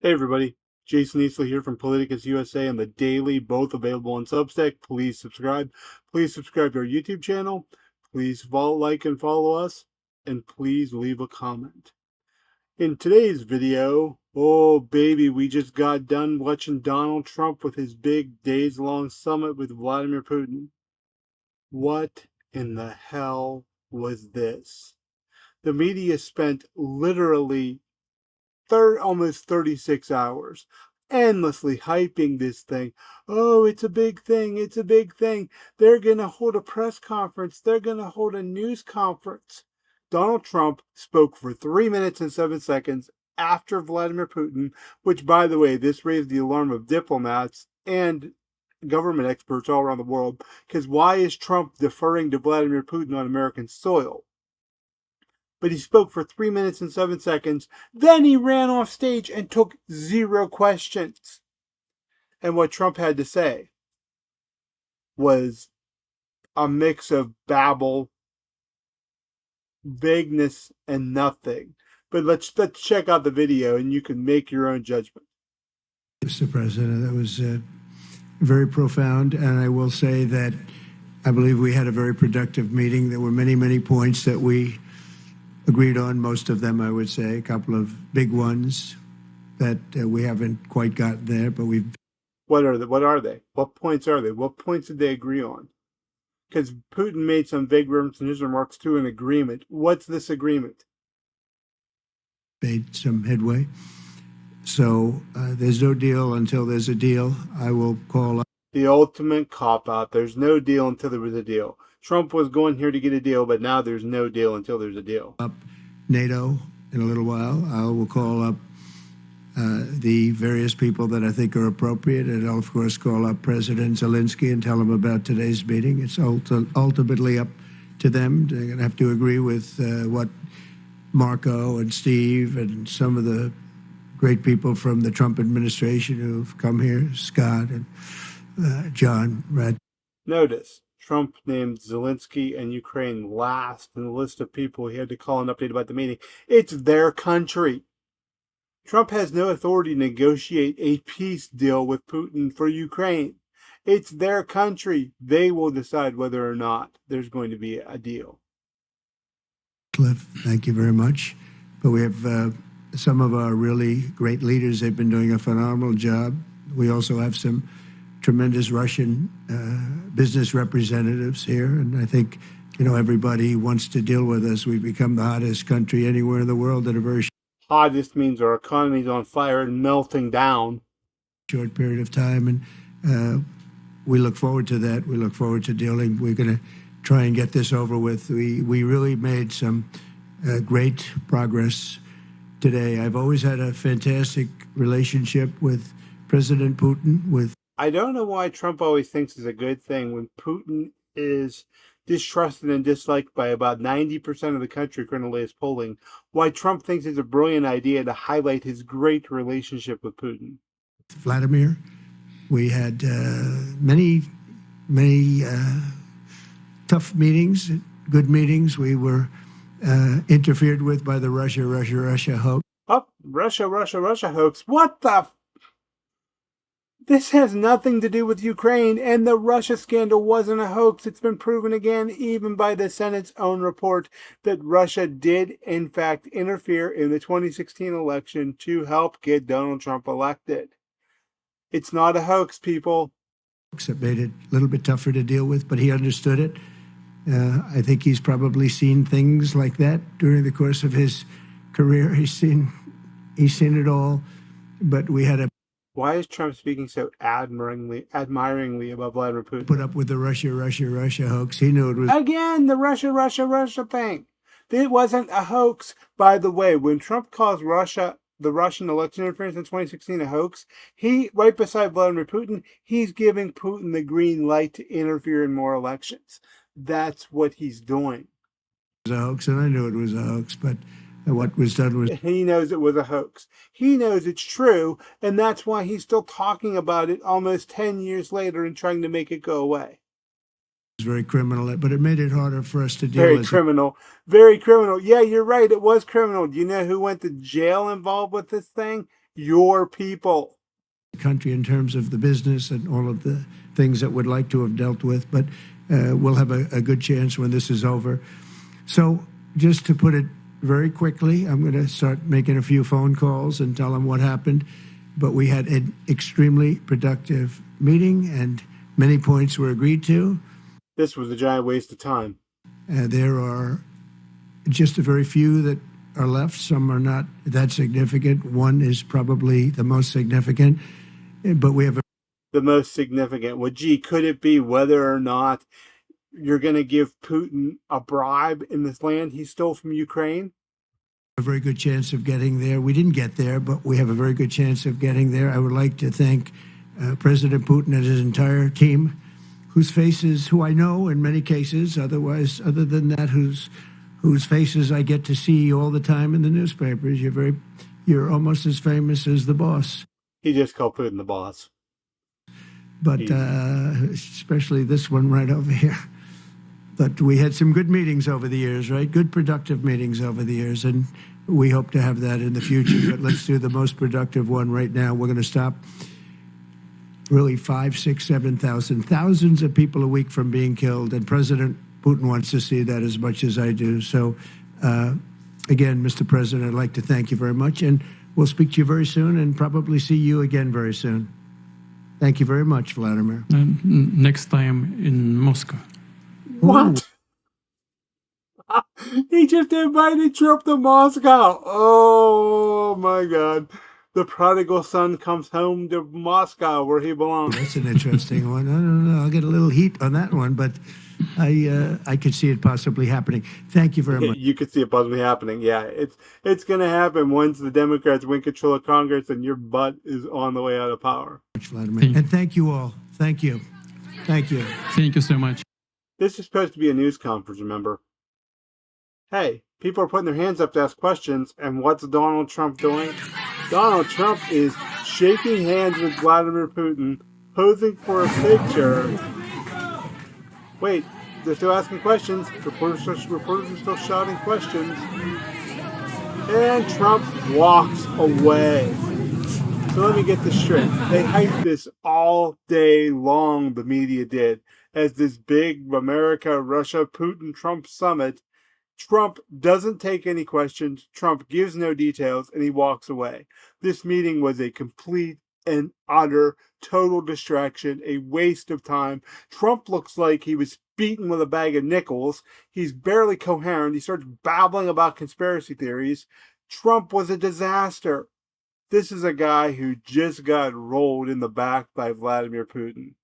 Hey everybody, Jason Easley here from Politicus USA and the Daily, both available on Substack. Please subscribe. Please subscribe to our YouTube channel. Please follow, like, and follow us. And please leave a comment. In today's video, oh baby, we just got done watching Donald Trump with his big days-long summit with Vladimir Putin. What in the hell was this? The media spent literally almost 36 hours endlessly hyping this thing. Oh, it's a big thing. It's a big thing. They're going to hold a press conference. They're going to hold a news conference. Donald Trump spoke for 3 minutes and 7 seconds after Vladimir Putin, which, by the way, this raised the alarm of diplomats and government experts all around the world. Because why is Trump deferring to Vladimir Putin on American soil? But he spoke for 3 minutes and 7 seconds. Then he ran off stage and took 0 questions. And what Trump had to say was a mix of babble, vagueness, and nothing. But let's check out the video and you can make your own judgment. Mr. President, that was very profound. And I will say that I believe we had a very productive meeting. There were many, many points that we agreed on, most of them, I would say, a couple of big ones that we haven't quite gotten there, but we've... What are they? What points are they? What points did they agree on? Because Putin made some vague reference in his remarks to an agreement. What's this agreement? Made some headway. So there's no deal until there's a deal. I will call up... The ultimate cop-out. There's no deal until there was a deal. Trump was going here to get a deal, but now there's no deal until there's a deal. Up NATO in a little while. I will call up the various people that I think are appropriate, and I'll, of course, call up President Zelensky and tell him about today's meeting. It's ultimately up to them. They're going to have to agree with what Marco and Steve and some of the great people from the Trump administration who've come here, Scott and John Rad. Notice, Trump named Zelensky and Ukraine last in the list of people he had to call and update about the meeting. It's their country. Trump has no authority to negotiate a peace deal with Putin for Ukraine. It's their country. They will decide whether or not there's going to be a deal. Cliff, thank you very much. But we have some of our really great leaders. They've been doing a phenomenal job. We also have some tremendous Russian business representatives here, and I think, you know, everybody wants to deal with us. We've become the hottest country anywhere in the world in a very hottest means our economy's on fire and melting down. Short period of time, and we look forward to that. We look forward to dealing. We're going to try and get this over with. We really made some great progress today. I've always had a fantastic relationship with President Putin. I don't know why Trump always thinks it's a good thing when Putin is distrusted and disliked by about 90% of the country, according to latest polling. Why Trump thinks it's a brilliant idea to highlight his great relationship with Putin. Vladimir, we had many tough meetings, good meetings. We were interfered with by the Russia hoax. Oh, Russia hoax. What the... This has nothing to do with Ukraine, and the Russia scandal wasn't a hoax. It's been proven again, even by the Senate's own report, that Russia did, in fact, interfere in the 2016 election to help get Donald Trump elected. It's not a hoax, people. It made it a little bit tougher to deal with, but he understood it. I think he's probably seen things like that during the course of his career. He's seen it all, but we had a... Why is Trump speaking so admiringly about Vladimir Putin? Put up with the Russia hoax. He knew it was... Again, the Russia thing. It wasn't a hoax. By the way, when Trump calls the Russian election interference in 2016 a hoax, he, right beside Vladimir Putin, he's giving Putin the green light to interfere in more elections. That's what he's doing. It was a hoax, and I knew it was a hoax, but what was done was... He knows it was a hoax. He knows it's true, and that's why he's still talking about it almost 10 years later and trying to make it go away. It was very criminal, but it made it harder for us to deal with. Very criminal. Yeah, you're right. It was criminal. Do you know who went to jail involved with this thing? your people. Country in terms of the business and all of the things that we'd like to have dealt with, but we'll have a good chance when this is over. So just to put it very quickly, I'm going to start making a few phone calls and tell them what happened. But we had an extremely productive meeting and many points were agreed to. This was a giant waste of time. There are just a very few that are left. Some are not that significant. One is probably the most significant, but we have the most significant. Well, gee, could it be whether or not you're going to give Putin a bribe in this land he stole from Ukraine? a very good chance of getting there. We didn't get there, but we have a very good chance of getting there. I would like to thank President Putin and his entire team, whose faces, who I know in many cases, other than that, whose faces I get to see all the time in the newspapers. You're almost as famous as the boss. He just called Putin the boss. But especially this one right over here. But we had some good meetings over the years, right? Good, productive meetings over the years, and we hope to have that in the future. But let's do the most productive one right now. We're going to stop really 5, 6, 7,000, thousands of people a week from being killed, and President Putin wants to see that as much as I do. So, again, Mr. President, I'd like to thank you very much, and we'll speak to you very soon and probably see you again very soon. Thank you very much, Vladimir. Next time in Moscow. What? He just invited Trump to Moscow. Oh, my God. The prodigal son comes home to Moscow where he belongs. That's an interesting one. I don't know. I'll get a little heat on that one, but I could see it possibly happening. Thank you very much. You could see it possibly happening. Yeah, it's going to happen once the Democrats win control of Congress and your butt is on the way out of power. Vladimir. And thank you all. Thank you. Thank you. Thank you so much. This is supposed to be a news conference, remember? Hey, people are putting their hands up to ask questions, and what's Donald Trump doing? Donald Trump is shaking hands with Vladimir Putin, posing for a picture. Wait, they're still asking questions. Reporters are still shouting questions. And Trump walks away. So let me get this straight. They hyped this all day long, the media did, as this big America, Russia, Putin, Trump summit. Trump doesn't take any questions. Trump gives no details, and he walks away. This meeting was a complete and utter total distraction, a waste of time. Trump looks like he was beaten with a bag of nickels. He's barely coherent. He starts babbling about conspiracy theories. Trump was a disaster. This is a guy who just got rolled in the back by Vladimir Putin.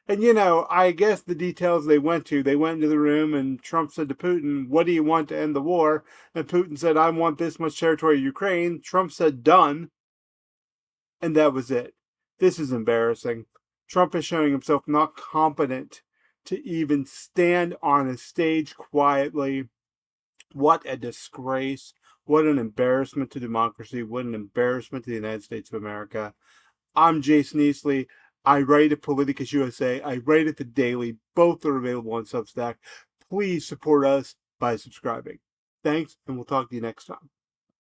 And, you know, I guess the details they went into the room and Trump said to Putin, what do you want to end the war? And Putin said, I want this much territory of Ukraine. Trump said, done. And that was it. This is embarrassing. Trump is showing himself not competent to even stand on a stage quietly. What a disgrace. What an embarrassment to democracy. What an embarrassment to the United States of America. I'm Jason Easley. I write at Politicus USA. I write at The Daily. Both are available on Substack. Please support us by subscribing. Thanks, and we'll talk to you next time.